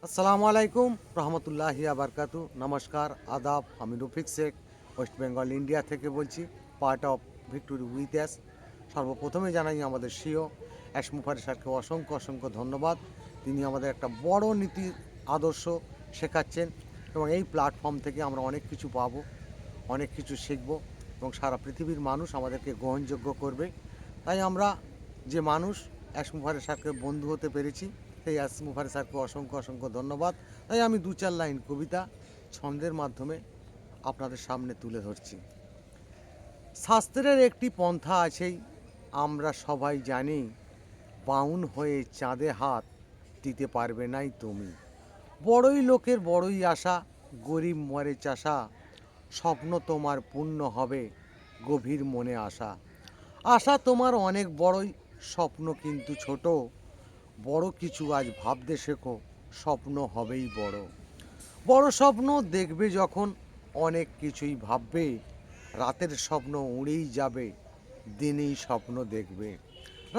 আসসালামু আলাইকুম রহমতুল্লাহি আবরকাতু। নমস্কার, আদাব। আমি রফিক শেখ, ওয়েস্ট বেঙ্গল ইন্ডিয়া থেকে বলছি, part of victory with us. সর্বপ্রথমে জানাই আমাদের সিও অ্যাশ মুফারি স্যারকে অসংখ্য অসংখ্য ধন্যবাদ। তিনি আমাদের একটা বড় নীতি আদর্শ শেখাচ্ছেন এবং এই প্ল্যাটফর্ম থেকে আমরা অনেক কিছু পাবো, অনেক কিছু শিখব এবং সারা পৃথিবীর মানুষ আমাদেরকে গ্রহণযোগ্য করবে। তাই আমরা যে মানুষ অ্যাশ মুফারি স্যারকে বন্ধু হতে পেরেছি, সেই অ্যাশ মুফারি স্যারকে অসংখ্য অসংখ্য ধন্যবাদ। তাই আমি দু চার লাইন কবিতা ছন্দের মাধ্যমে আপনাদের সামনে তুলে ধরছি। শাস্ত্রের একটি পন্থা আছেই, আমরা সবাই জানি, বাউন হয়ে চাঁদে হাত দিতে পারবে নাই তুমি। বড়ই লোকের বড়ই আশা, গরিব মরে চাষা, স্বপ্ন তোমার পূর্ণ হবে গভীর মনে আশা। আশা তোমার অনেক বড়ই, স্বপ্ন কিন্তু ছোট। বড় কিছু আজ ভাবতে শেখো, স্বপ্ন হবেই বড়। বড় স্বপ্ন দেখবে যখন অনেক কিছুই ভাববে, রাতের স্বপ্ন উড়েই যাবে, দিনেই স্বপ্ন দেখবে।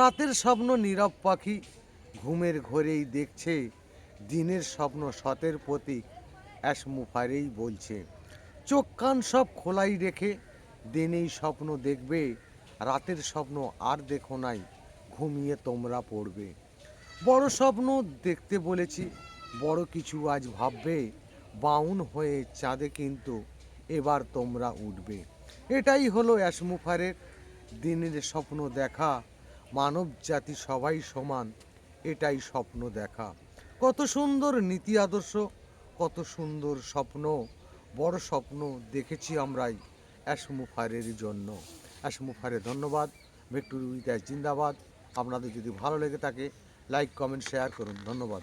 রাতের স্বপ্ন নীরব পাখি ঘুমের ঘোরেই দেখছে, দিনের স্বপ্ন সতের প্রতীক অ্যাশ মুফারেই বলছে। চোখ কান সব খোলাই রেখে দিনেই স্বপ্ন দেখবে, রাতের স্বপ্ন আর দেখো নাই, ঘুমিয়ে তোমরা পড়বে। বড় স্বপ্ন দেখতে বলেছি, বড় কিছু আজ ভাববে, বাউন হয়ে চাঁদে কিন্তু এবার তোমরা উঠবে। এটাই হলো অ্যাশ মুফারের দিনের স্বপ্ন দেখা, মানব জাতি সবাই সমান, এটাই স্বপ্ন দেখা। কত সুন্দর নীতি আদর্শ, কত সুন্দর স্বপ্ন, বড় স্বপ্ন দেখেছি আমরাই অ্যাশ মুফারের জন্য। অ্যাশ মুফারে ধন্যবাদ। ভিক্টোরি উইথ অ্যাস জিন্দাবাদ। আপনাদের যদি ভালো লেগে থাকে, লাইক কমেন্ট শেয়ার করুন। ধন্যবাদ।